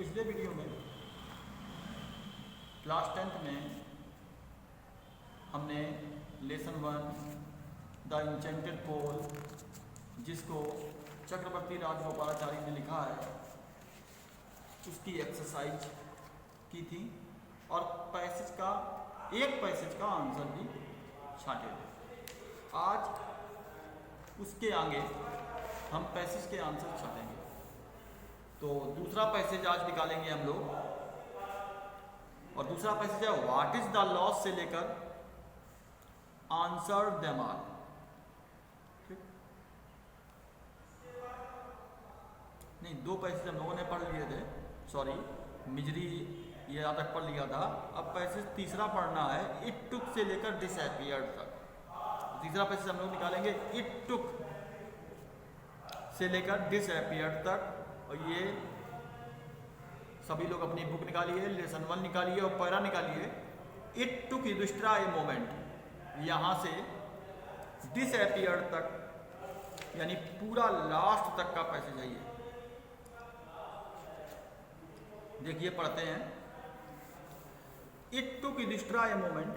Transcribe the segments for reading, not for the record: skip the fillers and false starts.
पिछले वीडियो में class 10th में हमने लेसन 1 द इंचेंटेड पोल, जिसको चक्रवर्ती राजगोपालाचारी ने लिखा है, उसकी एक्सरसाइज की थी और एक पैसेज का आंसर भी छांटे थे। आज उसके आगे हम पैसेज के आंसर छाटेंगे। तो दूसरा पैसेज आज निकालेंगे हम लोग, और दूसरा पैसेज है व्हाट इज द लॉस से लेकर आंसर देम ऑल। ठीक, नहीं, दो पैसेज हम लोगों ने पढ़ लिए थे, सॉरी, मिजरी ये याद तक पढ़ लिया था। अब पैसेज तीसरा पढ़ना है, इट टुक से लेकर डिसअपीयर्ड तक। तीसरा पैसेज हम लोग निकालेंगे इट टुक से लेकर डिसअपीयर्ड तक, और ये सभी लोग अपनी बुक निकालिए, लेसन 1 निकालिए और पैरा निकालिए। It took Yudhishthira a moment, यहाँ से डिसअपीयर्ड तक यानी पूरा लास्ट तक का पैसेज है ये। देखिए पढ़ते हैं। It took Yudhishthira a moment,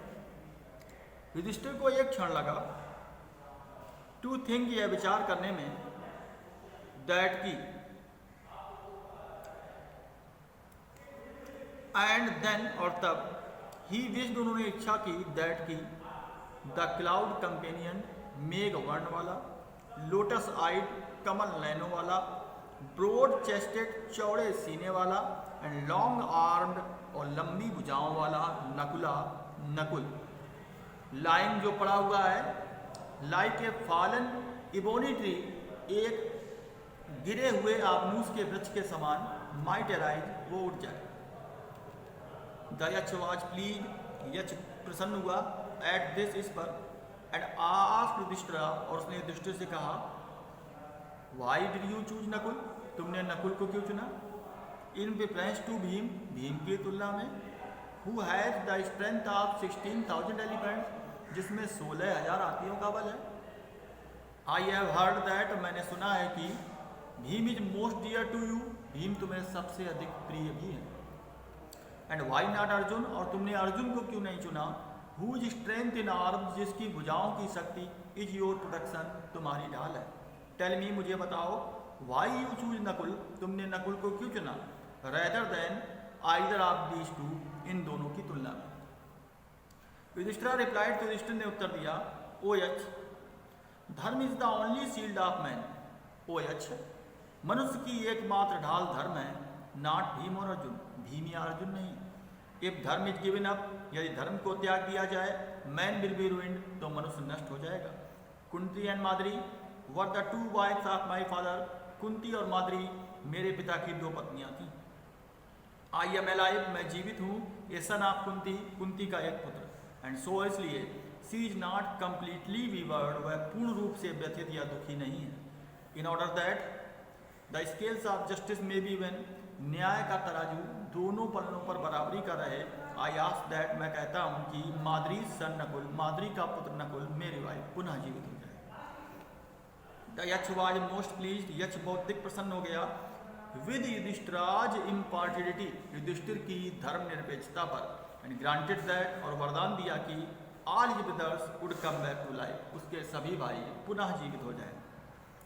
Yudhishthir को एक क्षण लगा, टू थिंक, यह विचार करने में, दैट की, एंड देन, और तब, ही विश्ड, उन्होंने इच्छा की, दैट की, द क्लाउड कंपेनियन, मेघ वर्ण वाला, लोटस आइड, कमल नैनो वाला, ब्रॉड चेस्टेड, चौड़े सीने वाला, एंड लॉन्ग आर्म्ड, और लंबी भुजाओं वाला, नकुला, नकुल, लाइन जो पड़ा हुआ है, like a fallen ebony tree, एक गिरे हुए आबनूस के वृक्ष के समान, माइट अराइज, वो उठ जाए। द यक्ष वाज प्लीज, यक्ष प्रसन्न हुआ, एट दिस, इस पर, एंड आस्क्ड युधिष्ठिरा, और उसने युधिष्ठिर से कहा, why did you choose Nakul, तुमने नकुल को क्यों चुना, इन प्रेफरेंस टू भीम, भीम की तुलना में, who has the strength of 16,000 elephants, जिसमें 16,000 हाथियों का बल है। आई हैव हर्ड दैट, मैंने सुना है कि, Bhim is most dear to you, Bhim तुम्हें सबसे अधिक प्रिय भी है। एंड वाई नॉट अर्जुन, और तुमने अर्जुन को क्यों नहीं चुना, हुज स्ट्रेंथ इन आर्म्स, जिसकी भुजाओं की शक्ति, इज योर प्रोटेक्शन, तुम्हारी ढाल है। टेल मी, मुझे बताओ, वाई यू चूज नकुल, तुमने नकुल को क्यों चुना, rather than either of these two, इन दोनों की तुलना में। युधिष्ठिरा रिप्लाइड, तो युधिष्ठिर ने उत्तर दिया, O Yaksha, dharma is the only shield of man, O Yaksha, मनुष्य की एकमात्र ढाल धर्म है, नॉट भीम और अर्जुन, भीम या अर्जुन नहीं। If dharma is given up, यदि धर्म को त्याग दिया जाए, मैन विल बी रूइंड, तो मनुष्य नष्ट हो जाएगा। Kunti and Madri were the two wives of my father, Kunti और माद्री मेरे पिता की दो पत्नियां थीं। आई एम अलाइव, मैं जीवित हूँ, ए सन ऑफ कुंती, कुंती का एक पुत्र, एंड सो, इसलिए, सी इज नॉट कंप्लीटली वीवर्ड, वह पूर्ण रूप से व्यथित या दुखी नहीं है। In order that the scales of justice में बी वेन, न्याय का तराजू दोनों पन्नों पर बराबरी का रहे, आई आस्क दैट, मैं कहता हूँ कि, माद्री सन नकुल, माद्री का पुत्र नकुल, मेरी वाइफ पुनः जीवित हो जाए। द यक्ष वाज मोस्ट प्लीज्ड, यक्ष बहुत अधिक प्रसन्न हो गया, विद युधिष्ठिराज इम्पार्टिलिटी, युधिष्ठिर की धर्मनिरपेक्षता पर, एंड ग्रांटेड दैट, और वरदान दिया कि, all his brothers would come back to life, उसके सभी भाई पुनः जीवित हो जाए।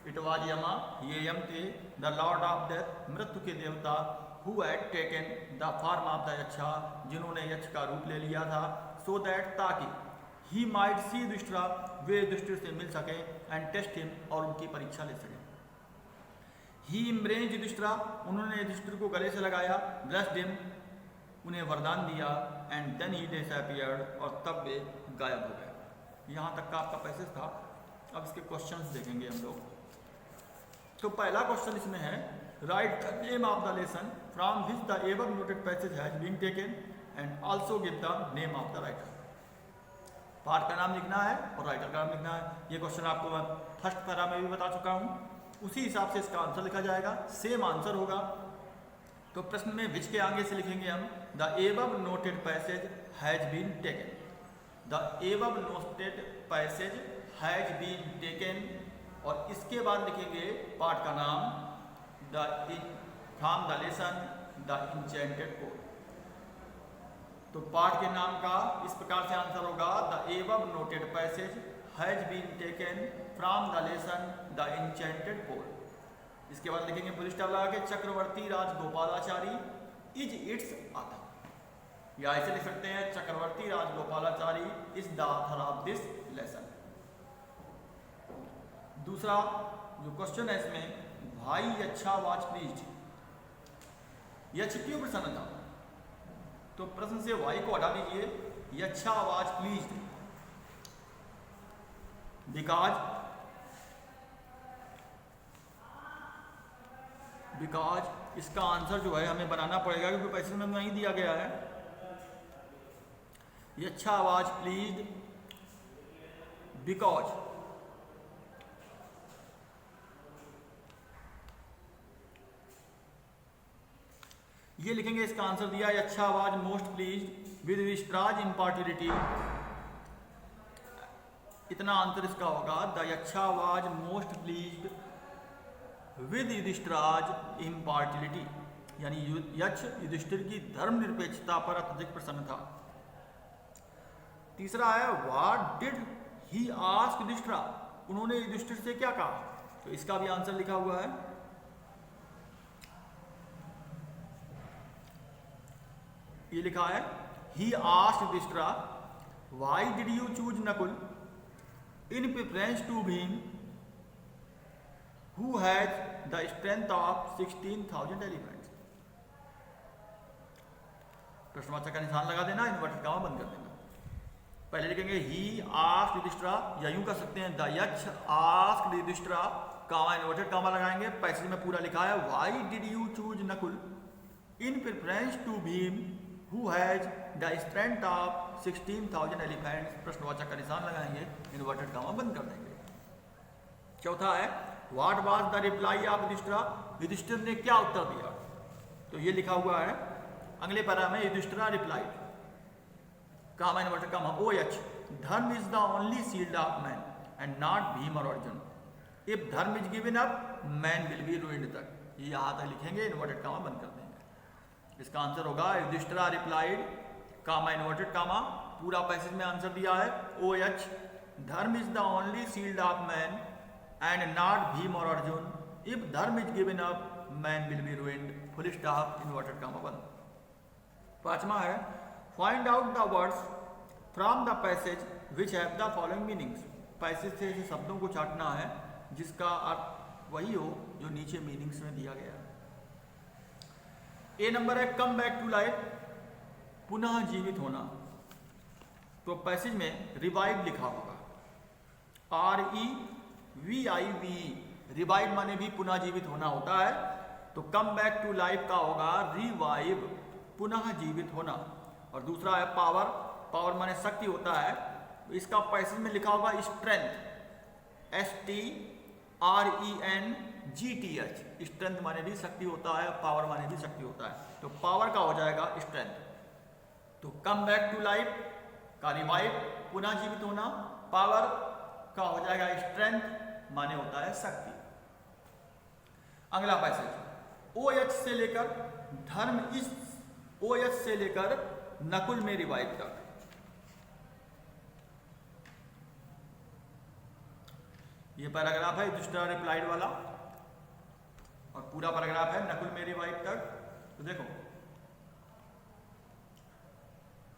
इट वाज यमा, ये यम थे, द लॉर्ड ऑफ डेथ, मृत्यु के देवता, who had taken the form of the Yaksha, जिन्होंने यक्ष का रूप ले लिया था, सो दैट, ताकि, ही माइट सी युधिष्ठिरा, वे युधिष्ठिर से मिल सके, एंड टेस्ट हिम, और उनकी परीक्षा ले सके। ही इम्ब्रेंज युधिष्ठिरा, उन्होंने युधिष्ठिर को गले से लगाया, ब्लेस्ड हिम, उन्हें वरदान दिया, एंड देन ही डिसअपीयर्ड, और तब वे गायब हो गए। यहाँ तक का आपका पैसेज था। अब इसके क्वेश्चंस देखेंगे हम लोग। तो पहला क्वेश्चन इसमें है, write the name of the lesson from which the above noted passage has been taken, and also give the name of the writer. पाठ का नाम लिखना है और राइटर का नाम लिखना है। ये क्वेश्चन आपको मैं फर्स्ट पैरा में भी बता चुका हूँ, उसी हिसाब से इसका आंसर लिखा जाएगा, सेम आंसर होगा। तो प्रश्न में विच के आगे से लिखेंगे हम, the above noted passage has been taken, the above noted passage has been taken, और इसके बाद लिखेंगे पाठ का नाम, the from the lesson the enchanted pool. तो पाठ के नाम का इस प्रकार से आंसर होगा, the above noted passage has been taken from the lesson the enchanted pool. इसके बाद लिखेंगे फुल स्टॉप लगा के, Chakravarti Rajagopalachari is its author, या ऐसे लिख सकते हैं, Chakravarti Rajagopalachari is the author of this lesson. दूसरा जो क्वेश्चन है इसमें, भाई अच्छा वाच प्लीज, यच्छ क्यों प्रसन्न था? तो प्रश्न से वाई को हटा दीजिए, यच्छा वाच प्लीज, बिकॉज इसका आंसर जो है हमें बनाना पड़ेगा क्योंकि पैसे में नहीं दिया गया है। यच्छा वाच प्लीज बिकॉज, ये लिखेंगे इसका आंसर दिया, Yaksha was most pleased with Yudhishthira's impartiality. इतना आंसर इसका होगा, the Yaksha was most pleased with Yudhishthira's impartiality, यानी यक्ष युधिष्ठिर की धर्मनिरपेक्षता पर अत्यधिक प्रसन्न था। तीसरा है, what did he ask Yudhishthira, उन्होंने युधिष्ठिर से क्या कहा? तो इसका भी आंसर लिखा हुआ है, ये लिखा है, he asked Yudhishthira why did you choose Nakul in preference to Bhim who has the strength of 16,000 elephants. प्रश्नवाचक का निशान लगा देना, इन्वर्टेड कॉमा बंद कर देना। पहले लिखेंगे ही आस्क्ड युधिष्ठिरा, या यूं कर सकते हैं, the Yaksha asked Yudhishthira, comma inverted comma लगाएंगे, पैसेज में पूरा लिखा है, why did you choose Nakul in preference to Bhim who has the strength of 16,000 elephants. प्रश्नवाचक का निशान लगाएंगे, इन्वर्टेड कॉमा बंद कर देंगे। चौथा है, what was the reply of Yudhishthira, Yudhishthir ने क्या उत्तर दिया? तो ये लिखा हुआ है अगले पैरा में, Yudhishthira replied, comma inverted comma, O H, dharma is the only shield of man and not Bhim और Arjun, if dharma is given up man will be ruined तक। ये यहाँ तक लिखेंगे, इन्वर्टेड कॉमा बंद कर देंगे। इसका आंसर होगा, युधिष्ठिरा रिप्लाइड, कामा इन्वर्टेड कामा, पूरा पैसेज में आंसर दिया है, O H, dharma is the only shield of man and not Bhim और Arjun, if dharma is given up man will be ruined, full stop, inverted comma बंद। पांचवा है, find out the words from the passage which have the following meanings, passage से ऐसे शब्दों को छांटना है जिसका अर्थ वही हो जो नीचे मीनिंग्स में दिया गया है। ए नंबर है, कम बैक टू लाइफ, पुनः जीवित होना। तो पैसेज में रिवाइव लिखा होगा, REVIV, रिवाइव माने भी पुनः जीवित होना होता है। तो कम बैक टू लाइफ का होगा रिवाइव, पुनः जीवित होना। और दूसरा है पावर, पावर माने शक्ति होता है, तो इसका पैसेज में लिखा होगा स्ट्रेंथ, STRENGTH, स्ट्रेंथ माने भी शक्ति होता है, पावर माने भी शक्ति होता है, तो पावर का हो जाएगा स्ट्रेंथ। तो कम बैक टू लाइफ का रिवाइव, पुनः जीवित होना, पावर का हो जाएगा स्ट्रेंथ माने होता है शक्ति। अगला पैसेज, OH से लेकर धर्म इस, OH से लेकर नकुल में रिवाइव तक। ये पैराग्राफ है युधिष्ठिरा रिप्लाइड वाला, और पूरा पैराग्राफ है नकुल में रिवाइव तक। तो देखो,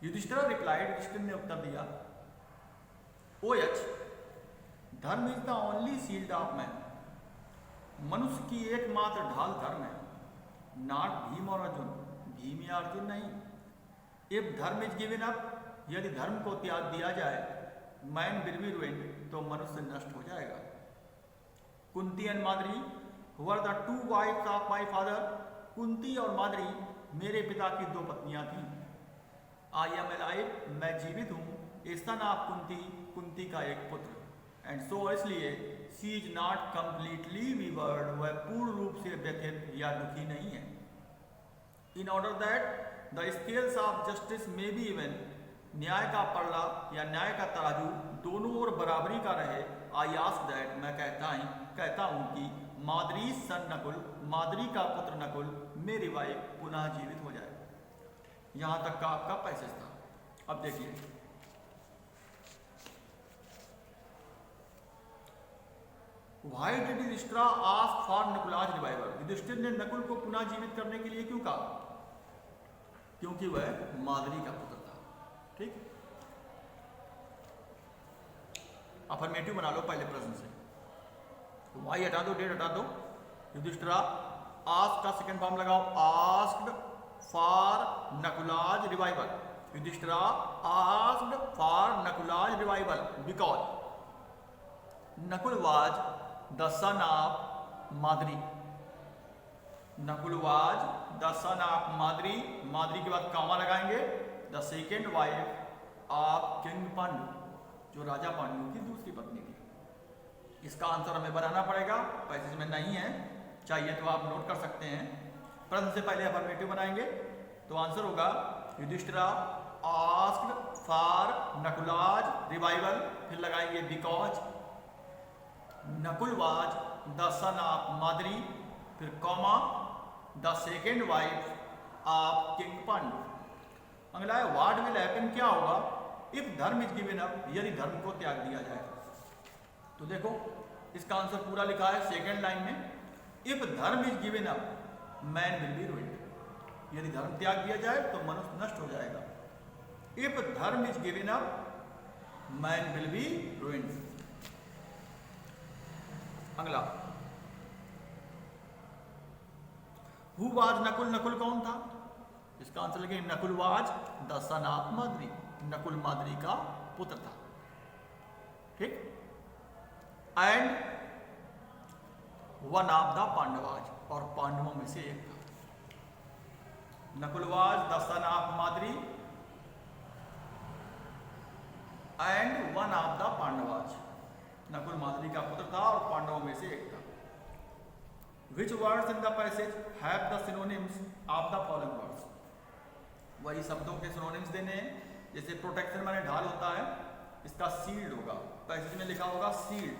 युधिष्ठिरा रिप्लाइड, युधिष्ठिर ने उत्तर दिया, OH, धर्म is the only shield of man, मनुष्य की एकमात्र ढाल धर्म है, नॉट भीम और अर्जुन, भीम या अर्जुन नहीं। If dharma is given up, यदि धर्म को त्याग दिया जाए, मैन विल बी रूइंड, तो मनुष्य नष्ट हो जाएगा। Kunti and Madri were the two wives of my father, Kunti और माद्री मेरे पिता की दो पत्नियां थीं। आई एम अलाइव, मैं जीवित हूँ, ए सन ऑफ कुंती, कुंती का एक पुत्र, एंड सो इसलिए शी इज नॉट कंप्लीटली वीवर्ड, वह पूर्ण रूप से व्यथित या दुखी नहीं है। In order that the scales of justice may be even, न्याय का पल्ला या न्याय का तराजू दोनों ओर बराबरी का रहे, आई आस्क दैट, मैं कहता हूं कि माद्री सन नकुल, माद्री का पुत्र नकुल मेरी वाइफ पुनः जीवित हो जाए। यहां तक का आपका पैसेज था। अब देखिए Why did Yudhishthir ask for Nakul's revival? Yudhishthir ने नकुल को पुनः जीवित करने के लिए क्यों कहा? क्योंकि वह माद्री का पुत्र था। ठीक, अफर्मेटिव बना लो पहले प्रश्न से। वाई हटा दो, डेट हटा दो। युधिष्ठिर आस्क का सेकंड फॉर्म लगाओ, asked for Nakul's revival. Yudhishthir asked for Nakul's revival because Nakul was the son of Madri. Nakul was the son of Madri, Madri के बाद कामा लगाएंगे, the second wife of king Pandu, जो राजा पांडु की दूसरी पत्नी थी। इसका आंसर हमें बनाना पड़ेगा, पैसेज में नहीं है, चाहिए तो आप नोट कर सकते हैं। प्रश्न से पहले अफर्मेटिव बनाएंगे तो आंसर होगा Yudhishthir asked for Nakul's revival, फिर लगाएंगे because Nakul was the son of Madri, फिर comma the second wife of king Pandu. अगला है व्हाट विल हैपन, क्या होगा if dharma is given up, यदि धर्म को त्याग दिया जाए। तो देखो इसका आंसर पूरा लिखा है सेकेंड लाइन में, if dharma is given up man will be ruined. यदि धर्म त्याग दिया जाए तो मनुष्य नष्ट हो जाएगा। If dharma is given up man will be ruined. अगला हु वाज नकुल, नकुल कौन था? इसका आंसर लगे Nakul was the son of Madri, Nakul Madri का पुत्र था। ठीक, and one of the Pandavas, और पांडवों में से एक था। Nakul was the son of Madri and one of the Pandavas, Nakul Madri का पुत्र था और पांडवों में से एक था। Which words in the passage have the synonyms of the following words? वही शब्दों के सिनोनिम्स देने हैं। जैसे प्रोटेक्शन माने ढाल होता है, इसका शील्ड होगा, पैसेज में लिखा होगा शील्ड।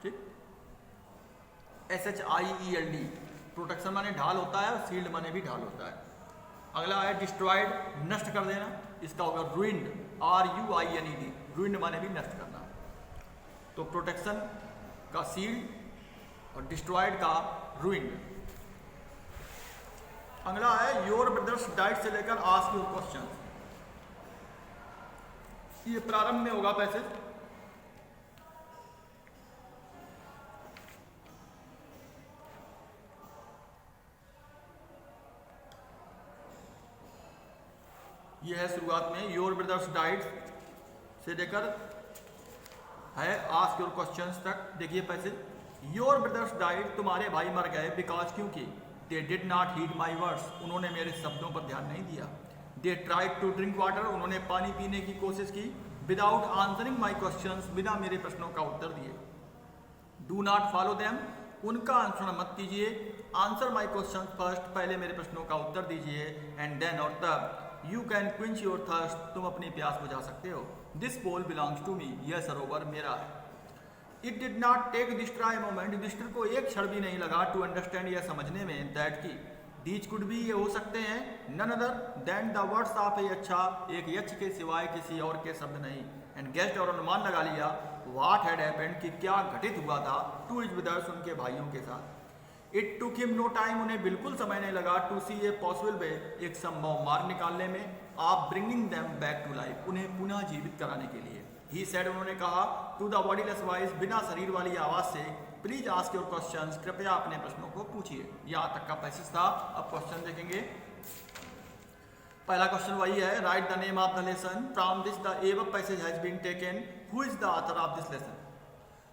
ठीक, SHIELD, प्रोटेक्शन माने ढाल होता है और शील्ड माने भी ढाल होता है। अगला है डिस्ट्रॉयड, नष्ट कर देना, इसका होगा रूइंड, RUINED, रूइंड माने भी नष्ट करना। तो प्रोटेक्शन का शील्ड और डिस्ट्रॉयड का रूइंड। अगला है योर ब्रदर्स डाइट से लेकर आस्क योर क्वेश्चन, ये प्रारंभ में होगा पैसेज। ये है शुरुआत में, योर ब्रदर्स डाइड से लेकर है आस्क योर क्वेश्चंस तक। देखिए पैसेज, योर ब्रदर्स डाइड, तुम्हारे भाई मर गए, बिकॉज क्योंकि they did not heed my words, उन्होंने मेरे शब्दों पर ध्यान नहीं दिया। They tried to drink water, उन्होंने पानी पीने की कोशिश की। विदाउट आंसरिंग माई क्वेश्चंस, बिना मेरे प्रश्नों का उत्तर दिए। डू नॉट फॉलो देम, उनका अनुसरण मत कीजिए। आंसर माई क्वेश्चन फर्स्ट, पहले मेरे प्रश्नों का उत्तर दीजिए। एंड देन, और तब, you can quench your thirst, तुम अपनी प्यास बुझा सकते हो। This pool belongs to me, यह सरोवर मेरा है। It did not take Yudhishthir a moment, Yudhishthir को एक क्षण भी नहीं लगा टू अंडरस्टैंड, यह समझने में, दैट की दीज कुड बी, ये हो सकते हैं, none other than the words of a Yaksha, एक यक्ष के सिवाय किसी और के शब्द नहीं। एंड गेस्ट, और अनुमान लगा लिया, व्हाट हैड हैपेंड, कि क्या घटित हुआ था, टू हिज ब्रदर्स, उनके भाइयों के साथ। It took him no time, उन्हें बिल्कुल समय नहीं लगा, to C a possible way, एक संभव मार्ग निकालने में, आप bringing them back to life, उन्हें पुनः जीवित कराने के लिए। ही सेड, उन्होंने कहा, टू द बॉडीलेस वॉइस, बिना शरीर वाली आवाज से, प्लीज आस्क योर क्वेश्चंस, कृपया अपने प्रश्नों को पूछिए। यहाँ तक का पैसेज था। अब क्वेश्चन देखेंगे। पहला क्वेश्चन वही है, write the name of the lesson, from this the above passage has been taken, who is the author of this lesson.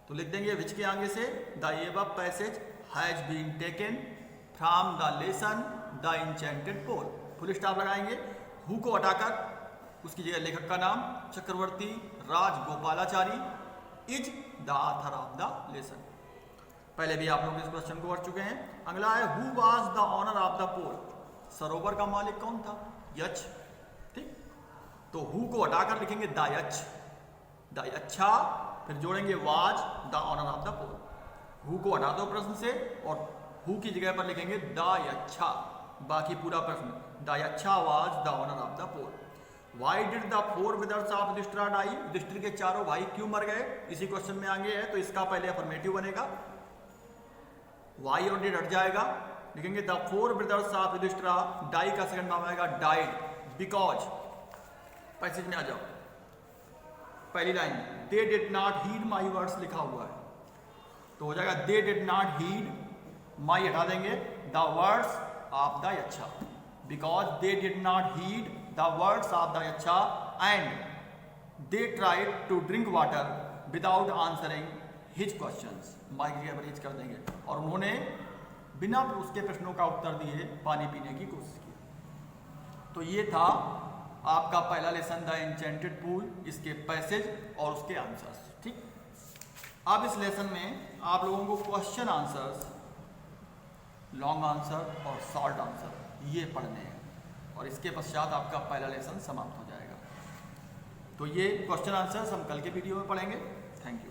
तो लिख देंगे विच के आगे से, the above passage has been taken from the lesson the enchanted pool, full stop लगाएंगे। Who को हटाकर उसकी जगह लेखक का नाम Chakravarti Rajagopalachari is the author of the lesson. पहले भी आप लोग इस क्वेश्चन को पढ़ चुके हैं। अगला है, who was the honour of the pool, सरोवर का मालिक कौन था? यक्ष। ठीक, तो हु को हटाकर लिखेंगे द यक्ष, द यक्षा फिर जोड़ेंगे was the honour of the poor. Who को हटा दो प्रश्न से और हु की जगह पर लिखेंगे द यच्छा, बाकी पूरा प्रश्न the Yaksha was the honour of the pool. Why did the four brothers of Yudhishthir die, Yudhishthir के चारों भाई क्यों मर गए, इसी क्वेश्चन में आगे है तो इसका पहले अफर्मेटिव बनेगा, वाई और डिड हट जाएगा, लिखेंगे the four brothers of Yudhishthir die का सेकंड फॉर्म आएगा डाइड बिकॉज। पैसेज में आ जाओ, पहली line they did not heed my words लिखा हुआ है तो हो जाएगा they did not heed, my हटा देंगे, the words of the Yaksha, because they did not heed the words of the Yaksha and they tried to drink water without answering his questions. My की जगह पर हिज कर देंगे, और उन्होंने बिना उसके प्रश्नों का उत्तर दिए पानी पीने की कोशिश की। तो ये था आपका पहला लेसन द एन्चेंटेड पूल, इसके पैसेज और उसके आंसर्स। ठीक, अब इस लेसन में आप लोगों को क्वेश्चन आंसर्स, लॉन्ग आंसर और शॉर्ट आंसर ये पढ़ने हैं, और इसके पश्चात आपका पहला लेसन समाप्त हो जाएगा। तो ये क्वेश्चन आंसर्स हम कल के वीडियो में पढ़ेंगे। Thank you.